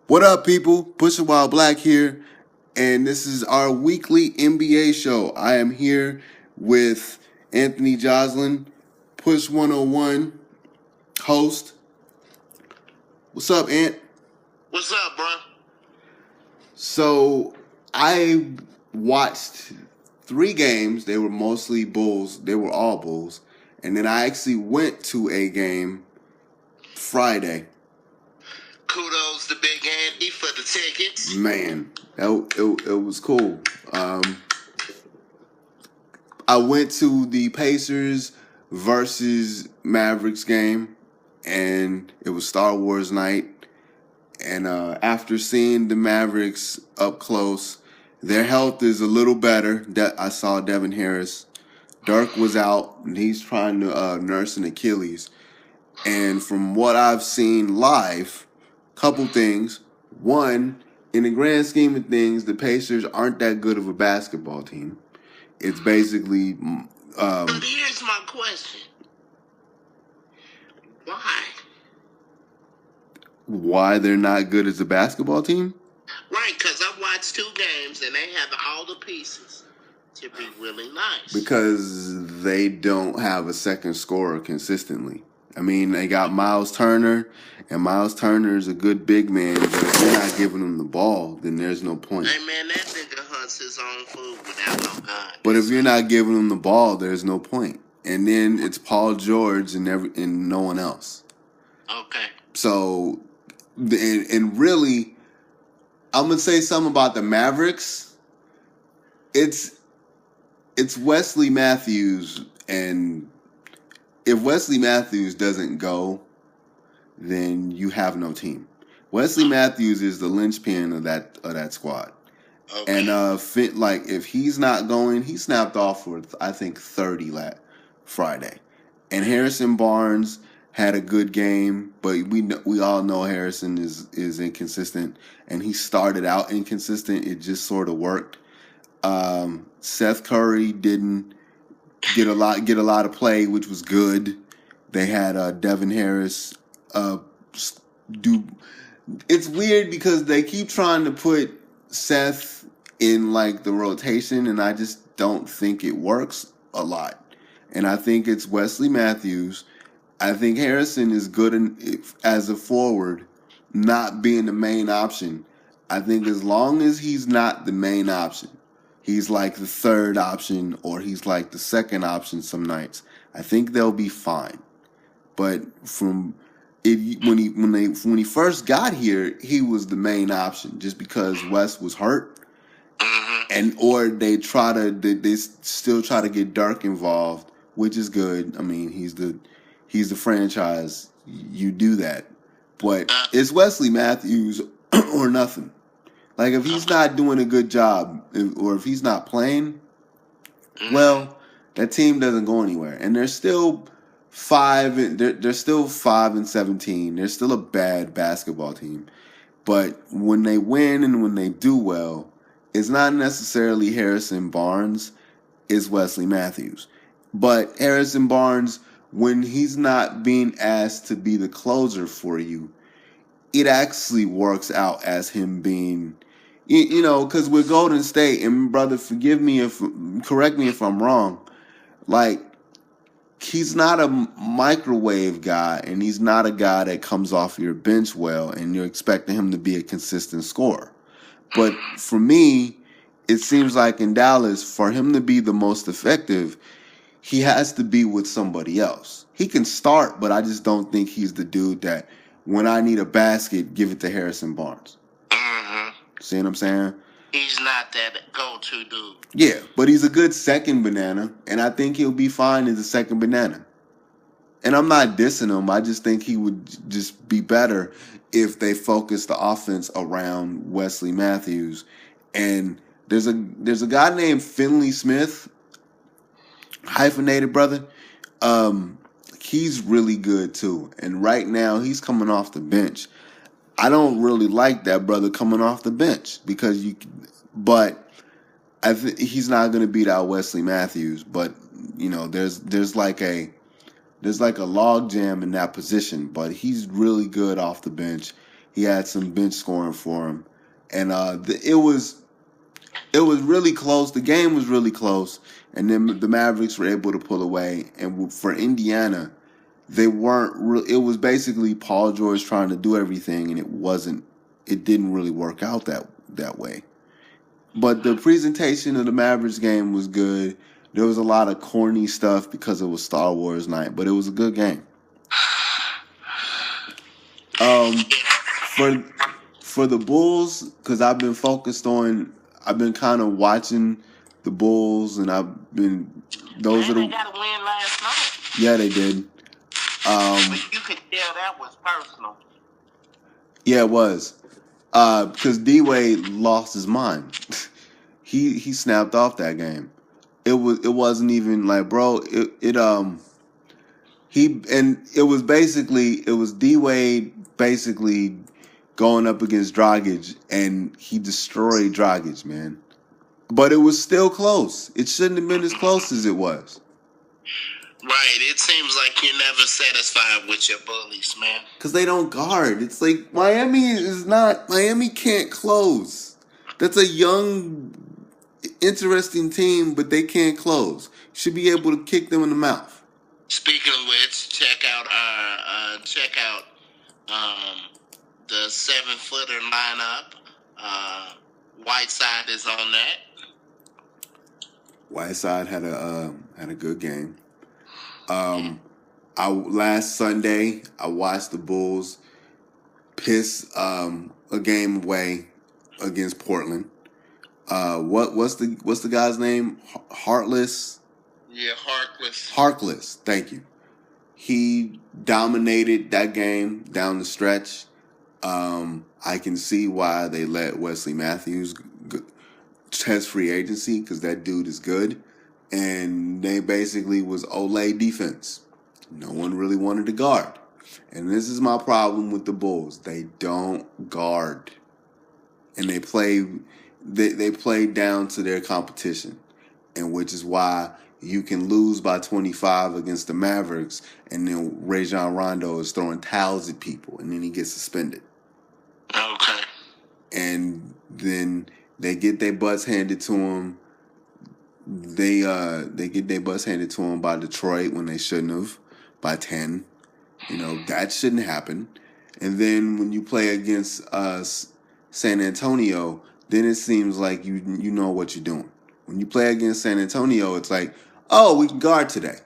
What up, people? Pusha Wild Black here, and this is our weekly NBA show. I am here with Anthony Joslin, Push 101 host. What's up, Ant? What's up, bro? So, I watched 3 games. They were mostly Bulls. They were all Bulls. And then I actually went to a game Friday. Kudos to Big Andy for the tickets. Man, it was cool. I went to the Pacers versus Mavericks game, and it was Star Wars night. And after seeing the Mavericks up close, their health is a little better. I saw Devin Harris. Dirk was out, and he's trying to nurse an Achilles. And from what I've seen live, couple things. One, in the grand scheme of things, the Pacers aren't that good of a basketball team. It's basically... But here's my question. Why they're not good as a basketball team? Right, because I watched 2 games and they have all the pieces to be really nice. Because they don't have a second scorer consistently. I mean, they got Miles Turner, and Miles Turner is a good big man, but if you're not giving him the ball, then there's no point. Hey, man, that nigga hunts his own food without no gun. But if you're not giving him the ball, there's no point. And then it's Paul George and no one else. Okay. So, and really, I'm going to say something about the Mavericks. It's Wesley Matthews, and if Wesley Matthews doesn't go, then you have no team. Wesley Matthews is the linchpin of that squad. Okay. And if he's not going, he snapped off for I think 30 Friday. And Harrison Barnes had a good game, but we all know Harrison is inconsistent, and he started out inconsistent. It just sort of worked. Seth Curry didn't get a lot of play, which was good. They had Devin Harris do. It's weird because they keep trying to put Seth in like the rotation, and I just don't think it works a lot. And I think it's Wesley Matthews. I think Harrison is good as a forward, not being the main option. I think as long as he's not the main option, he's like the third option or he's like the second option some nights, I think they'll be fine. But when he first got here, he was the main option just because Wes was hurt, or they still try to get Dirk involved, which is good. I mean, he's the franchise. You do that, but it's Wesley Matthews or nothing. Like if he's not doing a good job, or if he's not playing, well, that team doesn't go anywhere, and they're still 5. They're still 5-17. They're still a bad basketball team, but when they win and when they do well, it's not necessarily Harrison Barnes. It's Wesley Matthews. But Harrison Barnes, when he's not being asked to be the closer for you, it actually works out as him being, because with Golden State, and brother, correct me if I'm wrong, like, he's not a microwave guy, and he's not a guy that comes off your bench well, and you're expecting him to be a consistent scorer. But for me, it seems like in Dallas, for him to be the most effective, he has to be with somebody else. He can start, but I just don't think he's the dude that, when I need a basket, give it to Harrison Barnes. See what I'm saying? He's not that go-to dude. Yeah, but he's a good second banana, and I think he'll be fine as a second banana. And I'm not dissing him. I just think he would just be better if they focus the offense around Wesley Matthews. And there's a guy named Finley Smith, hyphenated brother. He's really good too. And right now he's coming off the bench. I don't really like that brother coming off the bench but I think he's not going to beat out Wesley Matthews. But there's like a log jam in that position. But he's really good off the bench. He had some bench scoring for him, and it was really close. The game was really close, and then the Mavericks were able to pull away. And for Indiana, they weren't. It was basically Paul George trying to do everything, and it wasn't. It didn't really work out that way. But the presentation of the Mavericks game was good. There was a lot of corny stuff because it was Star Wars night, but it was a good game. For the Bulls, because I've been kind of watching the Bulls, and those are they got a win last night. Yeah, they did. But you could tell that was personal. Yeah, it was. Because D-Wade lost his mind. he snapped off that game. It wasn't even like, bro. It was D-Wade basically going up against Dragic, and he destroyed Dragic, man. But it was still close. It shouldn't have been as close as it was. Right. It seems like you're never satisfied with your bullies, man. Because they don't guard. It's like Miami can't close. That's a young, interesting team, but they can't close. You should be able to kick them in the mouth. Speaking of which, check out the 7-footer lineup. Whiteside is on that. Whiteside had a good game. Last Sunday I watched the Bulls piss a game away against Portland. What's the guy's name? Harkless. Yeah, Harkless. Harkless. Thank you. He dominated that game down the stretch. I can see why they let Wesley Matthews test free agency, because that dude is good. And they basically was Olay defense. No one really wanted to guard. And this is my problem with the Bulls. They don't guard. And they play down to their competition. And which is why you can lose by 25 against the Mavericks, and then Rajon Rondo is throwing towels at people, and then he gets suspended. Okay. And then they get their butts handed to them. They get their butts handed to them by Detroit when they shouldn't have, by 10. That shouldn't happen. And then when you play against San Antonio, then it seems like you know what you're doing. When you play against San Antonio, it's like, oh, we can guard today.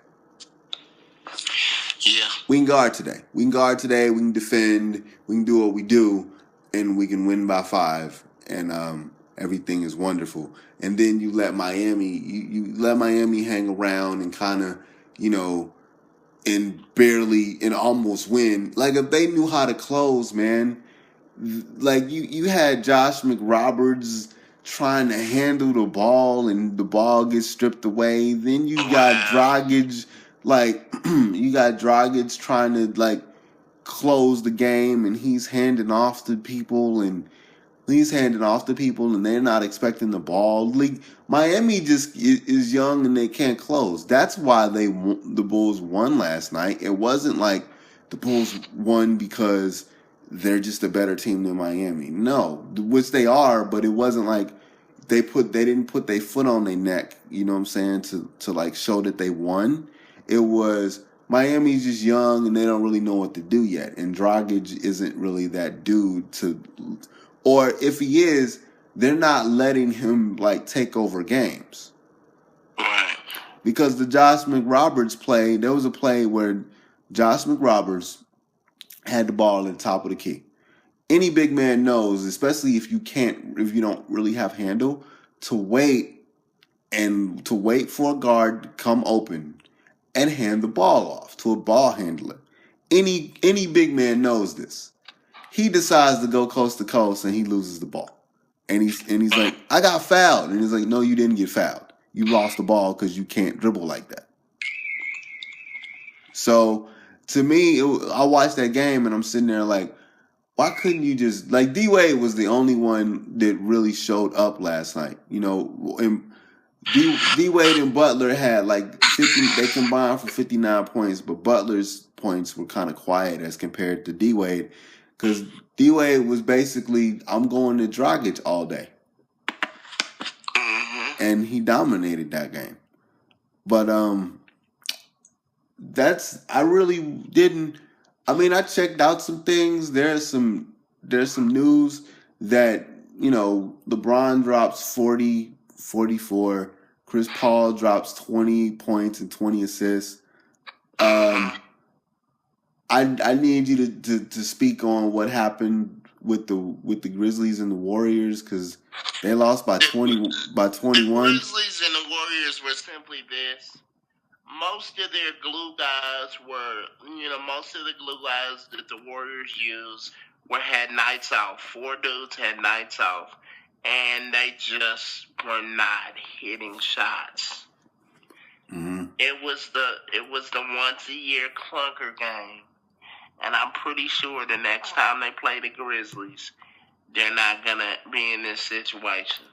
Yeah. We can guard today. We can defend. We can do what we do, and we can win by 5. And everything is wonderful. And then you let Miami, hang around and kind of, and almost win. Like, if they knew how to close, man, like you had Josh McRoberts trying to handle the ball, and the ball gets stripped away. Then you got Dragic, trying to close the game, and he's handing off to people, and they're not expecting the ball. Miami just is young and they can't close. That's why the Bulls won last night. It wasn't like the Bulls won because they're just a better team than Miami. No, which they are, but it wasn't like they didn't put their foot on their neck, you know what I'm saying, to show that they won. It was Miami's just young and they don't really know what to do yet. And Dragic isn't really that dude or if he is, they're not letting him take over games. Right. Because the Josh McRoberts play, there was a play where Josh McRoberts had the ball at the top of the key. Any big man knows, especially if you don't really have handle, to wait for a guard to come open and hand the ball off to a ball handler. Any big man knows this. He decides to go coast to coast and he loses the ball. And he's like, I got fouled. And he's like, no, you didn't get fouled. You lost the ball because you can't dribble like that. So to me, I watched that game and I'm sitting there like, why couldn't you just D-Wade was the only one that really showed up last night. And D-Wade and Butler had 50. They combined for 59 points, but Butler's points were kind of quiet as compared to D-Wade. because D-Wade was basically, I'm going to Dragic all day. Mm-hmm. And he dominated that game. But I really didn't. I mean, I checked out some things. There's some news that, LeBron drops 40, 44. Chris Paul drops 20 points and 20 assists. I need you to speak on what happened with the Grizzlies and the Warriors, because they lost by 21. The Grizzlies and the Warriors were simply this. Most of their glue guys most of the glue guys that the Warriors used had nights off. 4 dudes had nights off, and they just were not hitting shots. Mm-hmm. It was the once a year clunker game, and I'm pretty sure the next time they play the Grizzlies, they're not gonna be in this situation.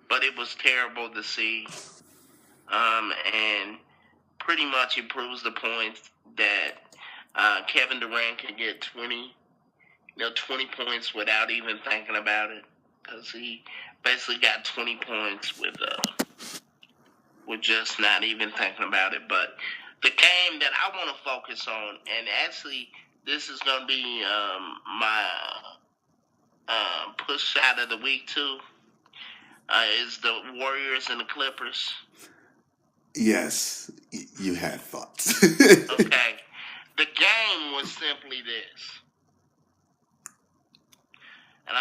But it was terrible to see, and pretty much it proves the point that Kevin Durant can get 20 points without even thinking about it, because he basically got 20 points with just not even thinking about it. But the game that I want to focus on, and actually this is going to be my push shot of the week too, is the Warriors and the Clippers. Yes, you had thoughts. Okay. The game was simply this. And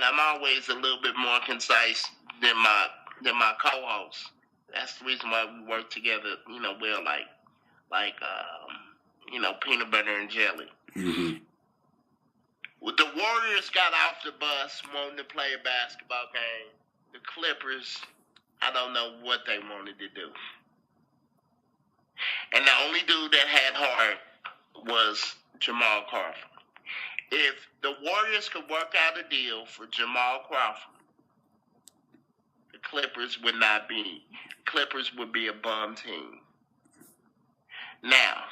I'm always a little bit more concise than my co-host. That's the reason why we work together, well, like peanut butter and jelly. Mm-hmm. The Warriors got off the bus wanting to play a basketball game. The Clippers, I don't know what they wanted to do. And the only dude that had heart was Jamal Crawford. If the Warriors could work out a deal for Jamal Crawford, the Clippers would be a bum team. Now,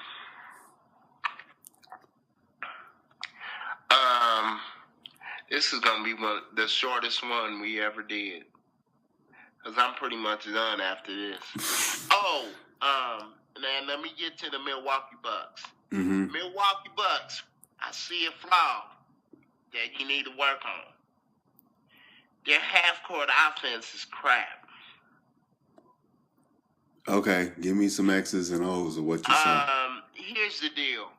this is gonna be the shortest one we ever did, because I'm pretty much done after this. Now let me get to the Milwaukee Bucks. Mm-hmm. Milwaukee Bucks, I see a flaw that you need to work on. Their half-court offense is crap. Okay, give me some X's and O's of what you're saying. Here's the deal.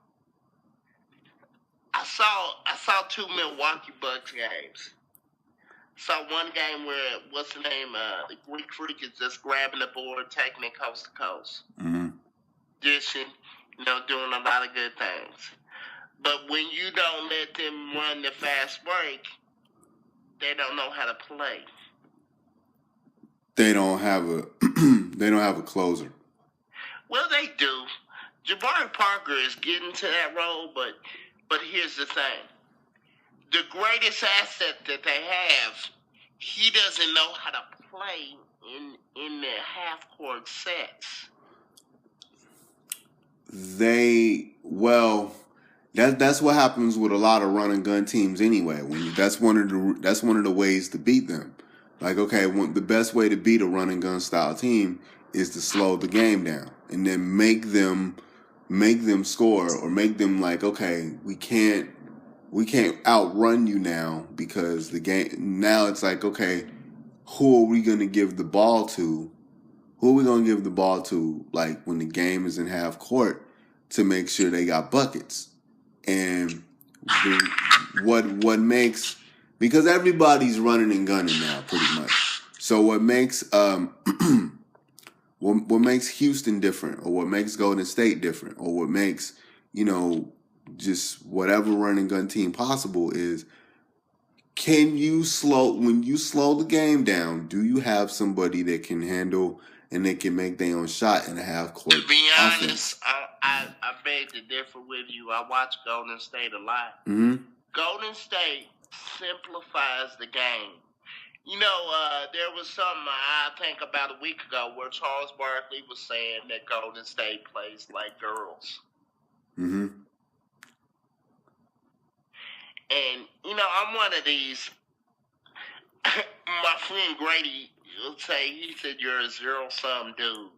I saw 2 Milwaukee Bucks games. Saw one game where the Greek Freak is just grabbing the board, taking it coast to coast, dishing, doing a lot of good things. But when you don't let them run the fast break, they don't know how to play. They don't have a closer. Well, they do. Jabari Parker is getting to that role, but here's the thing. The greatest asset that they have, he doesn't know how to play in the half-court sets. That's what happens with a lot of run and gun teams anyway. That's one of the ways to beat them. Like, okay, the best way to beat a run and gun style team is to slow the game down and then make them score, or make them like, okay, we can't outrun you now, because the game now, it's like, okay, who are we going to give the ball to? Who are we going to give the ball to, like, when the game is in half court, to make sure they got buckets? And what makes, because everybody's running and gunning now pretty much. So what makes what makes Houston different, or what makes Golden State different, or what makes, just whatever run and gun team possible is, when you slow the game down, do you have somebody that can handle and they can make their own shot in a half court? To be honest, I beg to differ with you. I watch Golden State a lot. Mm-hmm. Golden State simplifies the game. There was something I think about a week ago where Charles Barkley was saying that Golden State plays like girls. Mm-hmm. And, I'm one of these. My friend Grady will say, he said, you're a zero-sum dude.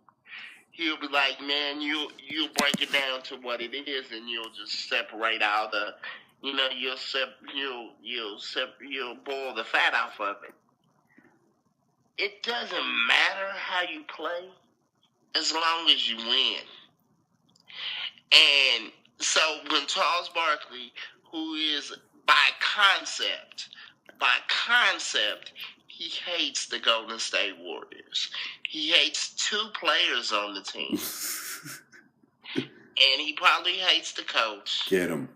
He'll be like, man, you'll break it down to what it is, and you'll just separate all the, you'll boil the fat off of it. It doesn't matter how you play as long as you win. And so when Charles Barkley, who is by concept, he hates the Golden State Warriors. He hates 2 players on the team. And he probably hates the coach. Get him.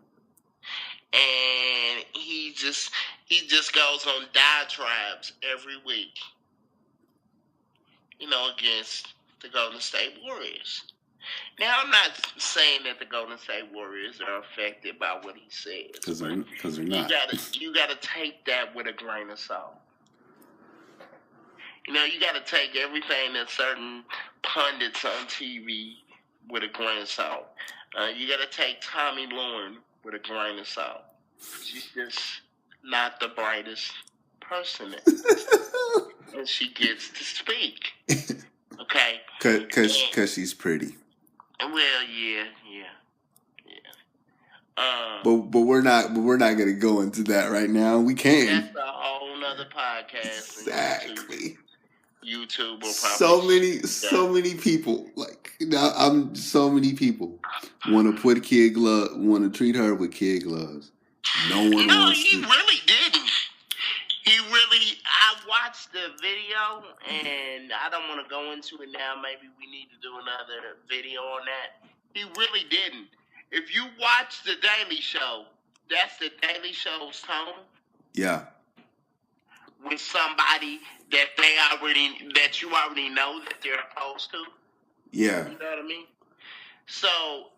And he just goes on diatribes every week, against the Golden State Warriors. Now, I'm not saying that the Golden State Warriors are affected by what he says. Because they're not. You gotta take that with a grain of salt. You gotta take everything that certain pundits on TV with a grain of salt. You gotta take Tommy Lauren with a grain of salt. She's just not the brightest person. And she gets to speak. Okay? Because she's pretty. Well, yeah. But we're not gonna go into that right now. We can. That's a whole nother podcast. Exactly. YouTube will probably so many people so many people want to put want to treat her with kid gloves. No one wants to. No, he really didn't. I watched the video, and I don't want to go into it now. Maybe we need to do another video on that. He really didn't. If you watch The Daily Show, that's The Daily Show's tone. Yeah. With somebody that you already know that they're opposed to. Yeah. You know what I mean? So,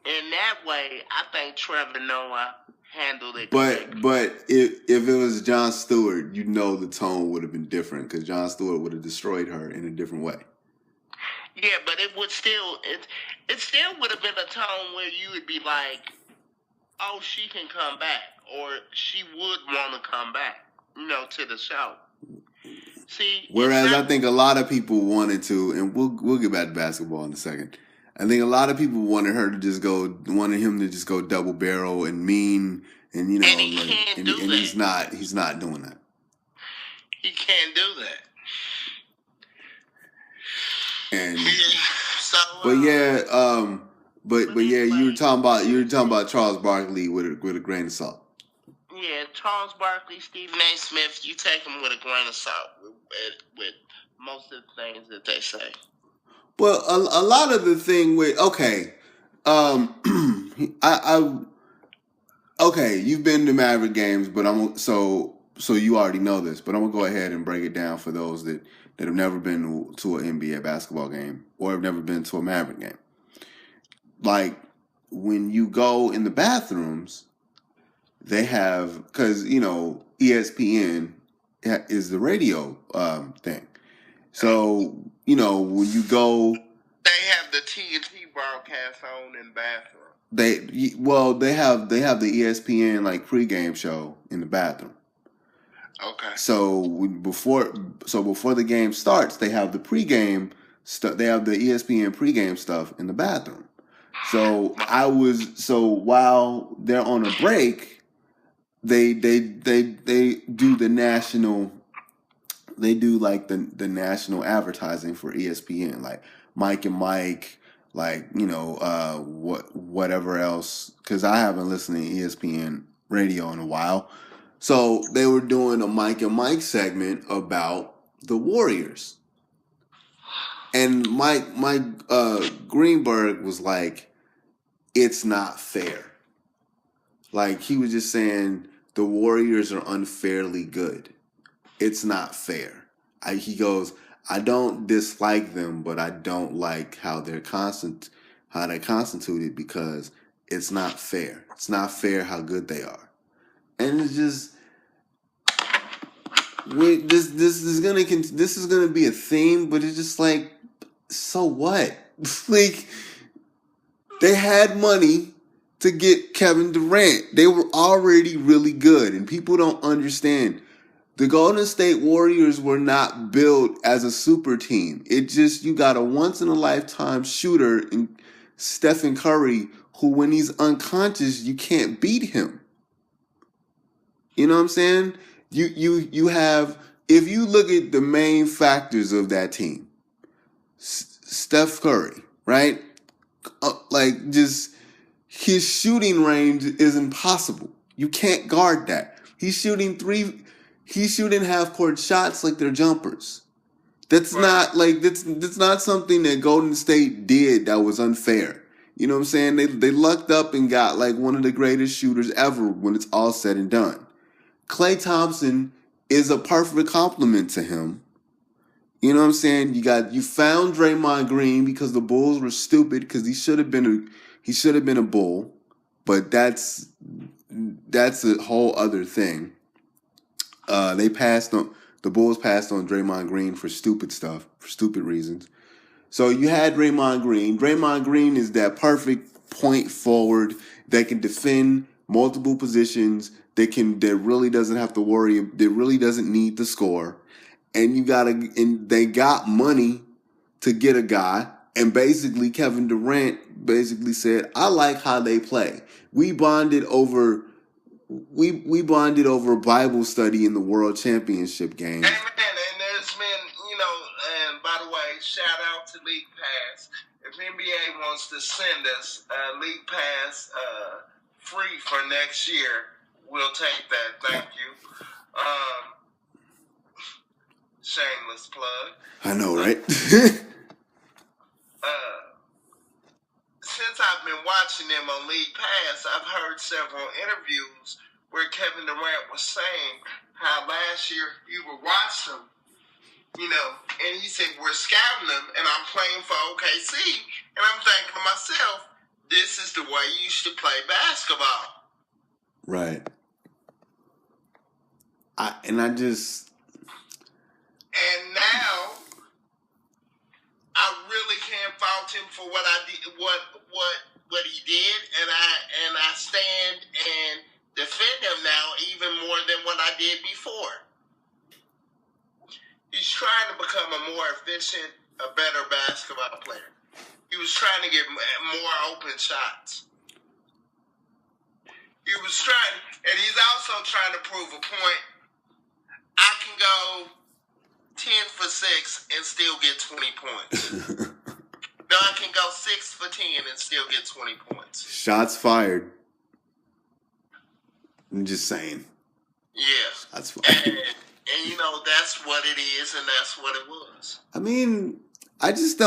in that way, I think Trevor Noah handled it. But if it was Jon Stewart, the tone would have been different because Jon Stewart would have destroyed her in a different way. Yeah, but it would still would have been a tone where you would be like, oh, she can come back, or she would want to come back, to the show. See, whereas I think a lot of people wanted to, and we'll get back to basketball in a second. I think a lot of people wanted him to just go double barrel and mean, and and he can't do that. He's not doing that. He can't do that. And but you were talking about Charles Barkley with a grain of salt. Yeah, Charles Barkley, Stephen A. Smith, you take them with a grain of salt with most of the things that they say. Well, a lot of the thing with you've been to Maverick games, but so you already know this, but I'm gonna go ahead and break it down for those that have never been to an NBA basketball game or have never been to a Maverick game. Like when you go in the bathrooms, they have, because ESPN is the radio thing. So when you go, they have the TNT broadcast on in the bathroom. They have the ESPN pregame show in the bathroom. Okay. So before the game starts, they have the pregame stuff. They have the ESPN pregame stuff in the bathroom. So while they're on a break, they do the national. They do the national advertising for ESPN, like Mike and Mike, whatever else. Because I haven't listened to ESPN radio in a while, so they were doing a Mike and Mike segment about the Warriors, and Mike Greenberg was like, "It's not fair." He was just saying the Warriors are unfairly good. It's not fair. He goes, I don't dislike them, but I don't like how they're constituted because it's not fair. It's not fair how good they are, and it's just this is gonna be a theme, but it's just so what? They had money to get Kevin Durant. They were already really good, and people don't understand. The Golden State Warriors were not built as a super team. It just, you got a once-in-a-lifetime shooter in Stephen Curry who, when he's unconscious, you can't beat him. You know what I'm saying? You have, if you look at the main factors of that team, Steph Curry, right? Like, just his shooting range is impossible. You can't guard that. He's shooting half court shots like they're jumpers. That's not like that's not something that Golden State did that was unfair. You know what I'm saying? They lucked up and got like one of the greatest shooters ever when it's all said and done. Klay Thompson is a perfect complement to him. You know what I'm saying? You found Draymond Green because the Bulls were stupid because he should have been a Bull, but that's a whole other thing. The Bulls passed on Draymond Green for stupid stuff, for stupid reasons. So you had Draymond Green. Draymond Green is that perfect point forward that can defend multiple positions, that really doesn't have to worry, that really doesn't need to score. And they got money to get a guy, and basically Kevin Durant basically said, I like how they play. We bonded over Bible study in the World Championship game. Amen. And there's been, and by the way, shout out to League Pass. If NBA wants to send us League Pass free for next year, we'll take that. Thank you. Shameless plug. I know, right? Since I've been watching them on League Pass, I've heard several interviews where Kevin Durant was saying how last year you would watch them, and he said, we're scouting them, and I'm playing for OKC, and I'm thinking to myself, this is the way you should play basketball. Right. And now, I really can't fault him for what I did, what he did, and I stand and defend him now even more than what I did before. He's trying to become a more efficient, a better basketball player. He was trying to get more open shots. He was trying, and he's also trying to prove a point. I can go 10 for 6 and still get 20 points. No, I can go 6 for 10 and still get 20 points. Shots fired. I'm just saying. Yeah. Shots fired. And that's what it is, and that's what it was. I just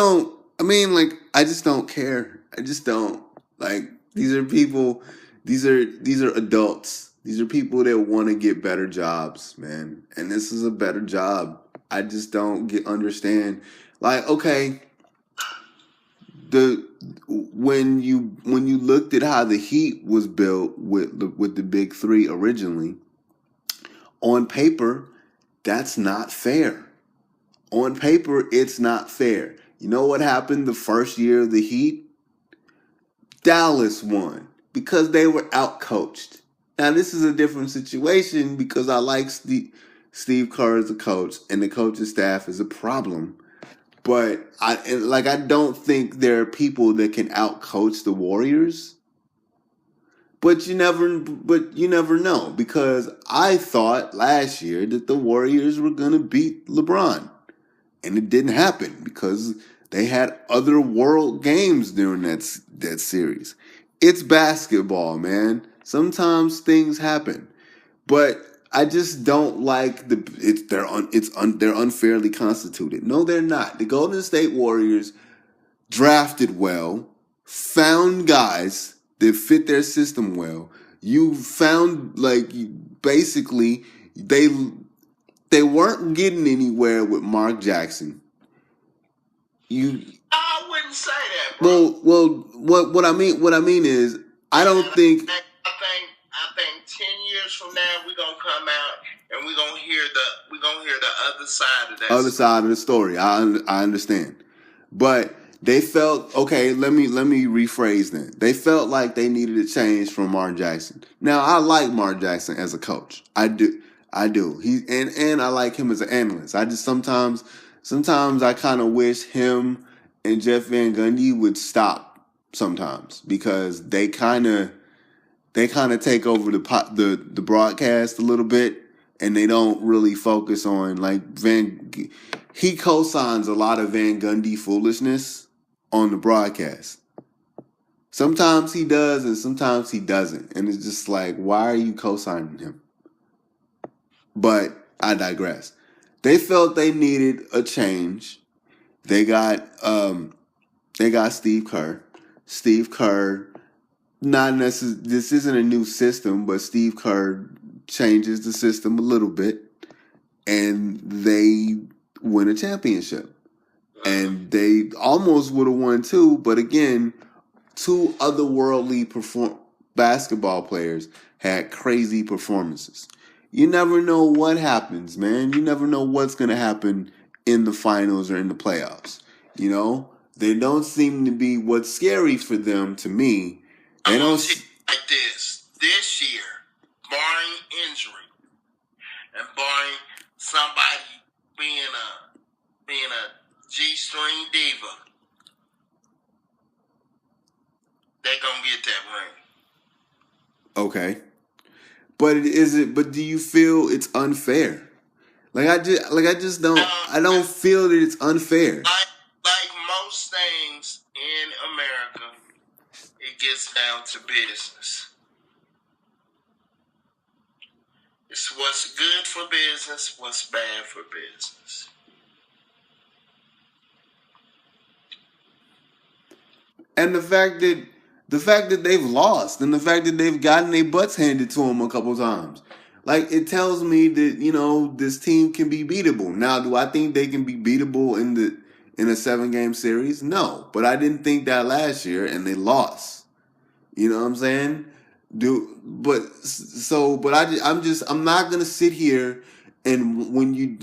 don't care. I just don't. Like, these are people, these are adults. These are people that want to get better jobs, man. And this is a better job. I just don't understand. Like, okay, when you looked at how the Heat was built with the big three originally, on paper, that's not fair. On paper, it's not fair. You know what happened the first year of the Heat? Dallas won because they were outcoached. Now, this is a different situation because I like Steve Kerr as a coach, and the coaching staff is a problem. But I don't think there are people that can outcoach the Warriors. But you never know, because I thought last year that the Warriors were going to beat LeBron, and it didn't happen because they had other world games during that series. It's basketball, man. Sometimes things happen, but I just don't like they're unfairly constituted. No, they're not. The Golden State Warriors drafted well, found guys that fit their system well. You found, basically they weren't getting anywhere with Mark Jackson. I wouldn't say that, bro. Well, what I mean is, I don't think. I think 10 years from now we're gonna come out and we're gonna hear the other side of that. Other side of the story. I understand, but They felt okay. Let me rephrase then. They felt like they needed a change from Mark Jackson. Now I like Mark Jackson as a coach. I do. And I like him as an analyst. I just sometimes I kind of wish him and Jeff Van Gundy would stop sometimes because they kind of take over the broadcast a little bit, and they don't really focus on like he co-signs a lot of Van Gundy foolishness on the broadcast. Sometimes he does and sometimes he doesn't. And it's just like, why are you co-signing him? But I digress. They felt they needed a change. They got Steve Kerr. Steve Kerr, not necessarily, this isn't a new system, but Steve Kerr changes the system a little bit, and they win a championship. And they almost would have won too, but again, two otherworldly basketball players had crazy performances. You never know what happens, man. You never know what's going to happen in the finals or in the playoffs. You know, they don't seem to be what's scary for them to me. They don't like this year, barring injury and barring somebody being a G-string diva, they're gonna get that ring. Okay. But do you feel it's unfair? I don't feel that it's unfair. Like most things in America, it gets down to business. It's what's good for business, what's bad for business. And the fact that they've lost and the fact that they've gotten their butts handed to them a couple times, like, it tells me that, you know, this team can be beatable. Now, do I think they can be beatable in a 7-game series? No, but I didn't think that last year, and they lost. You know what I'm saying? I'm not gonna sit here and when you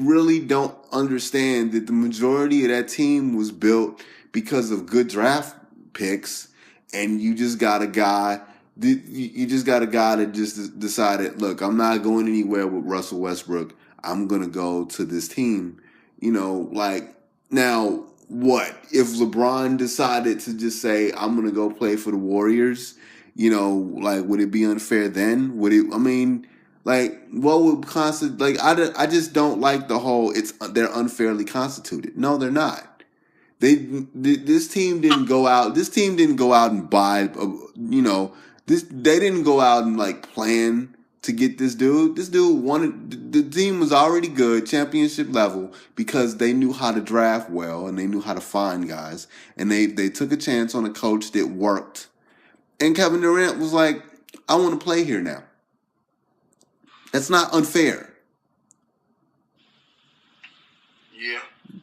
really don't understand that the majority of that team was built because of good draft picks, and you just got a guy that just decided, look, I'm not going anywhere with Russell Westbrook. I'm gonna go to this team. You know, like, now what if LeBron decided to just say, I'm gonna go play for the Warriors? You know, like, would it be unfair then? Would it? I mean, like, what would I just don't like the whole they're unfairly constituted. No, they're not. This team didn't go out. This team didn't go out and buy. You know, they didn't go out and like plan to get this dude. This dude wanted. The team was already good, championship level, because they knew how to draft well and they knew how to find guys, and they took a chance on a coach that worked. And Kevin Durant was like, I want to play here now. That's not unfair. Yeah.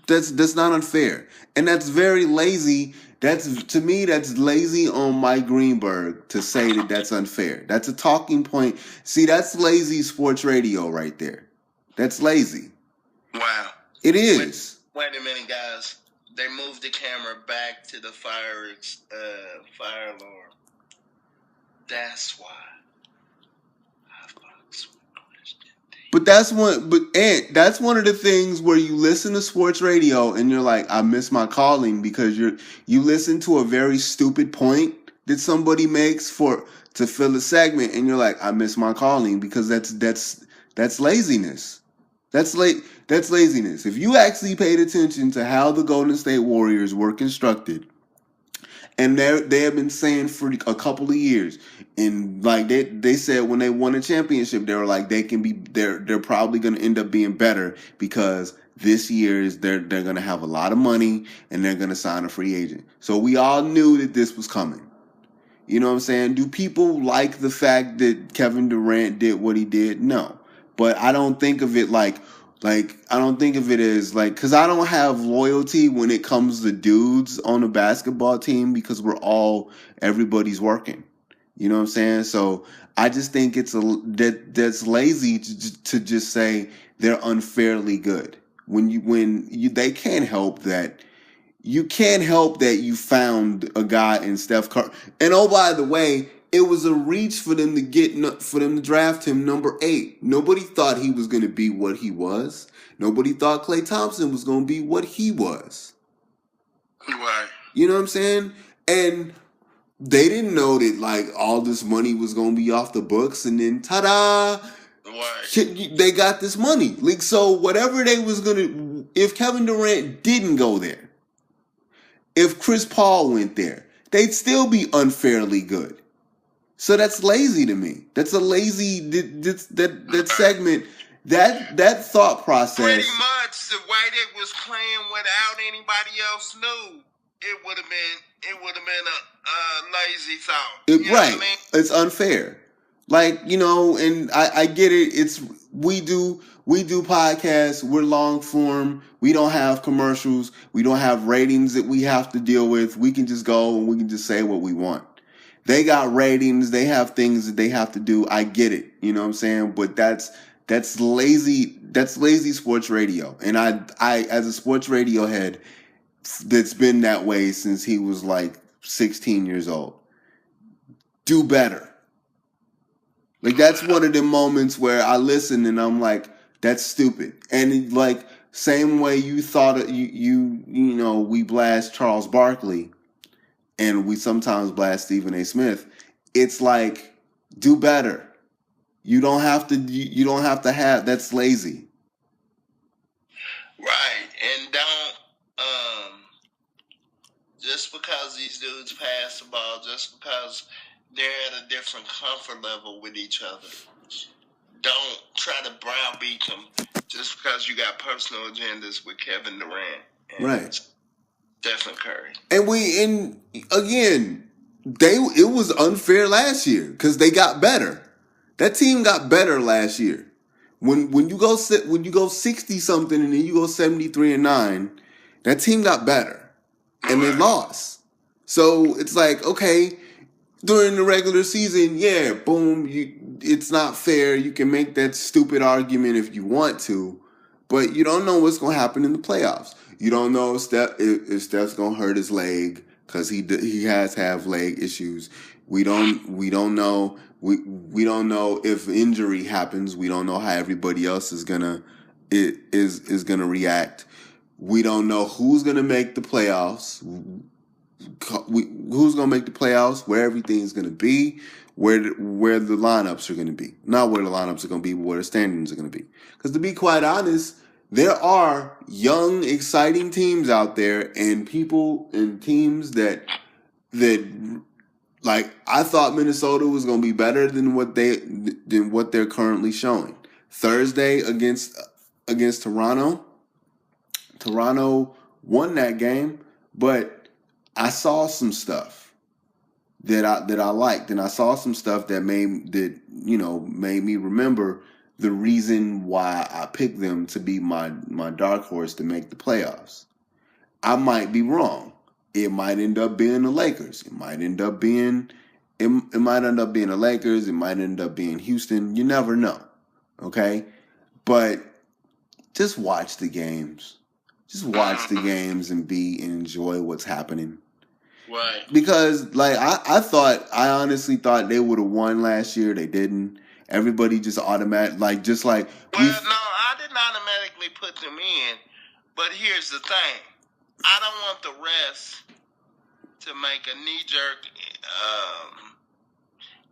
That's not unfair. And that's very lazy. To me, that's lazy on Mike Greenberg to say that that's unfair. That's a talking point. See, that's lazy sports radio right there. That's lazy. Wow. It is. Wait a minute, guys. They moved the camera back to the fire alarm. That's why. But that's one of the things where you listen to sports radio and you're like, I miss my calling, because you listen to a very stupid point that somebody makes to fill a segment, and you're like, I miss my calling, because that's laziness. That's laziness. If you actually paid attention to how the Golden State Warriors were constructed, and they have been saying for a couple of years, and like they said when they won a championship, they were like, they're probably going to end up being better because this year they're going to have a lot of money and they're going to sign a free agent. So we all knew that this was coming. You know what I'm saying? Do people like the fact that Kevin Durant did what he did? No, but I don't think of it I don't think of it as because I don't have loyalty when it comes to dudes on a basketball team, because everybody's working. You know what I'm saying? So I just think that's lazy to just say they're unfairly good when they can't help that. you can't help that you found a guy in Steph Curry. And oh, by the way, it was a reach for them to draft him number 8. Nobody thought he was going to be what he was. Nobody thought Klay Thompson was going to be what he was. Right. You know what I'm saying? And they didn't know that like all this money was going to be off the books, and then ta-da! Right. They got this money. Like, so whatever they was going to, if Kevin Durant didn't go there, if Chris Paul went there, they'd still be unfairly good. So that's lazy to me. That's a lazy that segment. That thought process. Pretty much the way they was playing without anybody else knew, it would have been a lazy thought. Right. I mean? It's unfair. Like, you know, and I get it. It's we do podcasts. We're long form. We don't have commercials. We don't have ratings that we have to deal with. We can just go and we can just say what we want. They got ratings. They have things that they have to do. I get it. You know what I'm saying? But that's lazy. That's lazy sports radio. And I as a sports radio head, that's been that way since he was like 16 years old. Do better. Like, that's one of the moments where I listen and I'm like, that's stupid. And like, same way you thought you know, we blast Charles Barkley and we sometimes blast Stephen A. Smith. It's like, do better. You don't have to have, that's lazy. Right. And don't, just because these dudes pass the ball, just because they're at a different comfort level with each other, don't try to browbeat them just because you got personal agendas with Kevin Durant and right. Stephen Curry. And again, it was unfair last year because they got better. That team got better last year. When you go 60 something and then you go 73-9, that team got better. And they lost. So it's like, okay, during the regular season, yeah, boom, it's not fair. You can make that stupid argument if you want to, but you don't know what's going to happen in the playoffs. You don't know if Steph's going to hurt his leg because he has to have leg issues. We don't know. We don't know if injury happens. We don't know how everybody else is gonna react. We don't know who's going to make the playoffs, who's going to make the playoffs, where everything's going to be, where the lineups are going to be. Not where the lineups are going to be, but where the standings are going to be. Because to be quite honest, there are young, exciting teams out there and people and teams that like, I thought Minnesota was going to be better than what they're currently showing. Thursday against Toronto. Toronto won that game, but I saw some stuff that I liked, and I saw some stuff that made me remember the reason why I picked them to be my dark horse to make the playoffs. I might be wrong. It might end up being the Lakers. It might end up being the Lakers. It might end up being Houston. You never know. Okay? But just watch the games. Just watch the games and enjoy what's happening. Right. Because, like, I honestly thought they would have won last year. They didn't. Everybody just Well, no, I didn't automatically put them in. But here's the thing. I don't want the refs to make a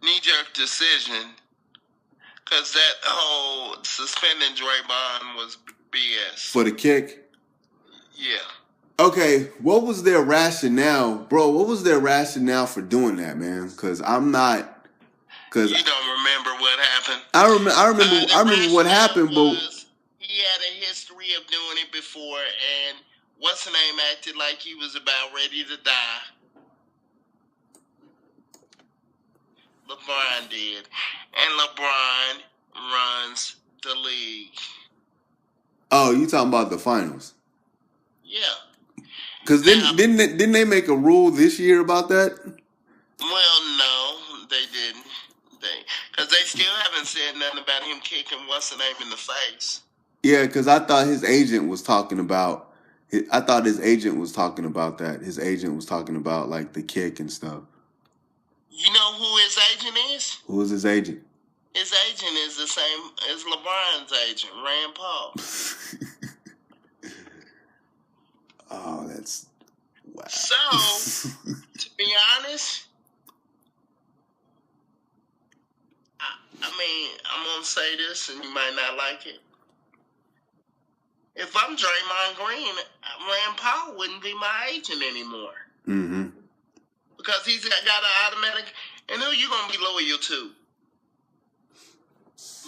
knee-jerk decision, because that whole suspending Draymond was BS. For the kick? Yeah. Okay, what was their rationale, bro? What was their rationale for doing that, man? Because I'm not. Cause you don't remember what happened. I remember what happened, but he had a history of doing it before, and what's the name acted like he was about ready to die. LeBron did, and LeBron runs the league. Oh, you talking about the finals? Yeah. Because didn't they make a rule this year about that? Well, no, they didn't. Because they still haven't said nothing about him kicking what's the name in the face. Yeah, because I thought his agent was talking about I thought his agent was talking about that. His agent was talking about like the kick and stuff. You know who his agent is? Who is his agent? His agent is the same as LeBron's agent, Rand Paul. Oh, that's wow. So, to be honest, I mean, I'm gonna say this, and you might not like it. If I'm Draymond Green, Rand Paul wouldn't be my agent anymore. Mm-hmm. Because he's got an automatic. And who you gonna be loyal to?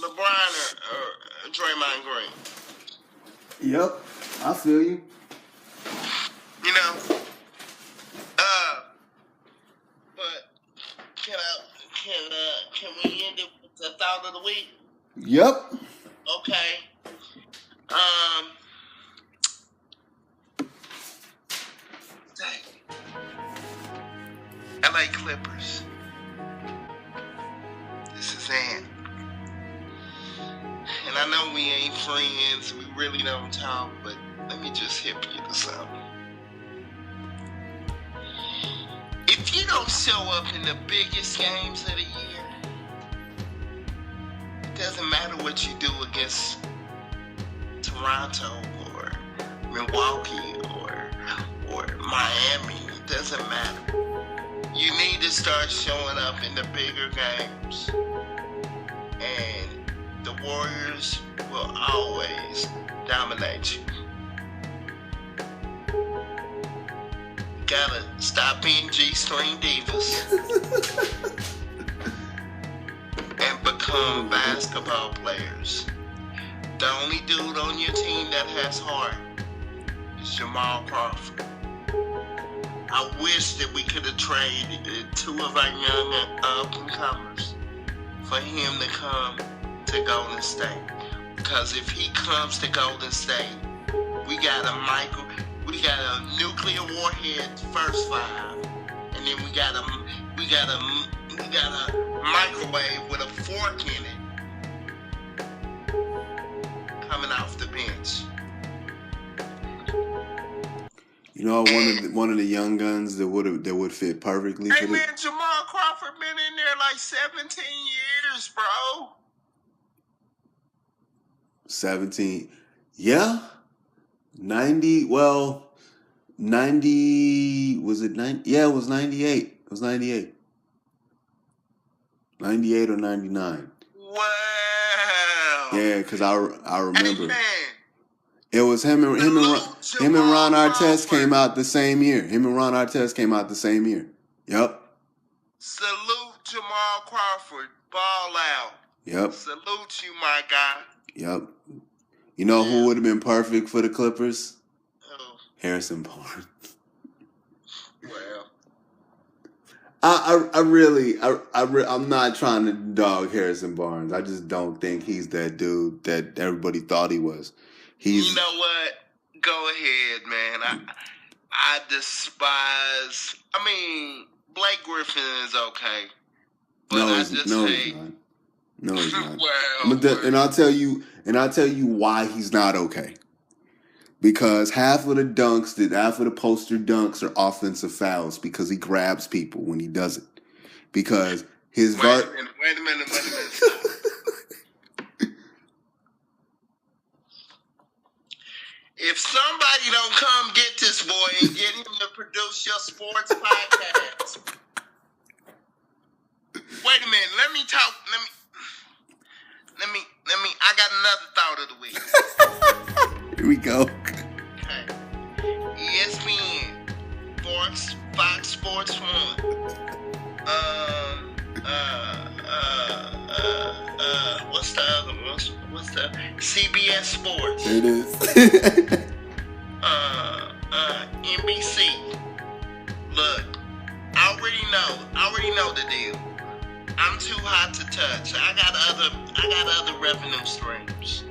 LeBron or Draymond Green? Yep, I feel you. You know, but can we end it with the thought of the week? Yep. Okay. LA Clippers. This is Ant. And I know we ain't friends, we really don't talk, but let me just hip you to something. If you don't show up in the biggest games of the year, it doesn't matter what you do against Toronto or Milwaukee or Miami, it doesn't matter. You need to start showing up in the bigger games. And the Warriors will always dominate you. You gotta stop being G-string divas and become basketball players. The only dude on your team that has heart is Jamal Crawford. I wish that we could have traded two of our young up-and-comers for him to come to Golden State. Because if he comes to Golden State, we got a nuclear warhead first five, and then we got a microwave with a fork in it coming off the bench. You know, one of the young guns that would fit perfectly for this. Hey man, Jamal Crawford been in there like 17 years, bro. 17, yeah. 90. Well, 90. Was it 90? Yeah, it was 98. It was 98. 98 or 99. Wow. Yeah, because I remember. Hey, man. It was him and Ron Artest came out the same year. Yep. Salute Jamal Crawford. Ball out. Yep. Salute you, my guy. Yep. You know who would have been perfect for the Clippers? Who? Harrison Barnes. Well. I'm not trying to dog Harrison Barnes. I just don't think he's that dude that everybody thought he was. You know what? Go ahead, man. I despise. I mean, Blake Griffin is okay, but he's not. No, he's not. Well, and I'll tell you why he's not okay. Because half of the poster dunks are offensive fouls because he grabs people when he does it. Because his Wait a minute. If somebody don't come get this boy and get him to produce your sports podcast. Wait a minute. Let me talk. I got another thought of the week. Here we go. Okay. ESPN, Fox Sports 1. What's the other one? What's the CBS Sports? It is. NBC. Look, I already know the deal. I'm too hot to touch. I got other revenue streams.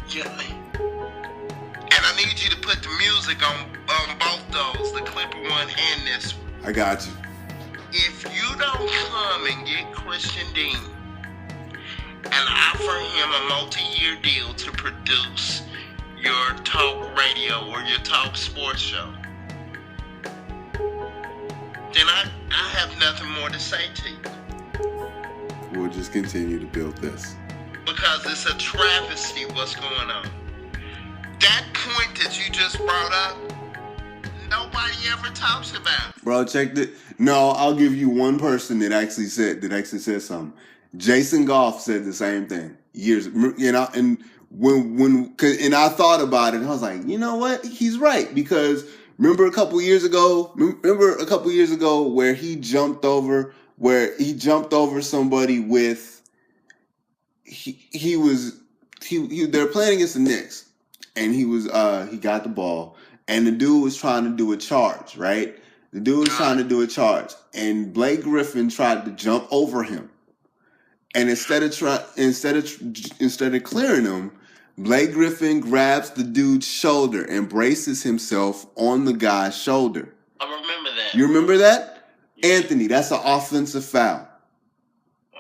Yeah. And I need you to put the music on both those, the Clipper one and this one. I got you. If you don't come and get Christian Dean and offer him a multi-year deal to produce your your talk radio or your talk sports show, then I have nothing more to say to you. We'll just continue to build this. Because it's a travesty what's going on. That point that you just brought up, nobody ever talks about. Bro, check the. No, I'll give you one person that actually said something. Jason Goff said the same thing years, and and I thought about it, and I was like, you know what? He's right, because remember a couple years ago where he jumped over somebody with they're playing against the Knicks, and he got the ball, and the dude was trying to do a charge, right? The dude was trying to do a charge, and Blake Griffin tried to jump over him. And instead of clearing him, Blake Griffin grabs the dude's shoulder and braces himself on the guy's shoulder. I remember that. You remember that? Anthony, that's an offensive foul. Wow.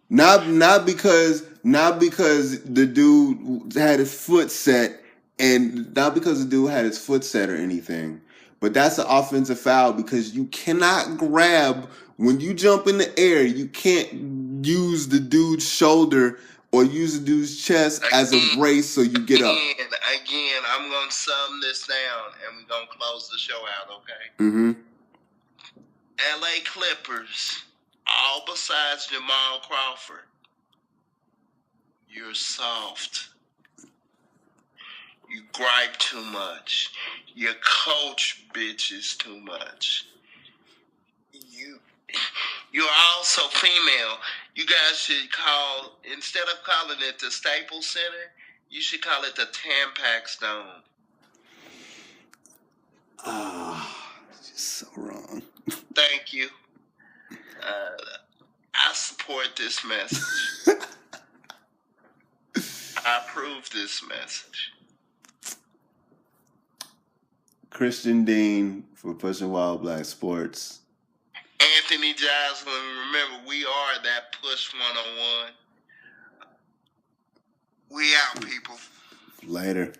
Not because the dude had his foot set, and not because the dude had his foot set or anything, but that's an offensive foul, because you cannot grab when you jump in the air. You can't use the dude's shoulder or use the dude's chest as a brace so you get up. Again, I'm gonna sum this down and we're gonna close the show out, okay? Mm-hmm. LA Clippers, all besides Jamal Crawford, you're soft. You gripe too much. Your coach bitches too much. You're also female. You guys should instead of calling it the Staples Center, you should call it the Tampax Dome. Just so wrong. Thank you. I support this message. I approve this message. Christian Dean for Pushing Wild Black Sports. Anthony Joslin, remember, we are that Push 101. We out, people. Later.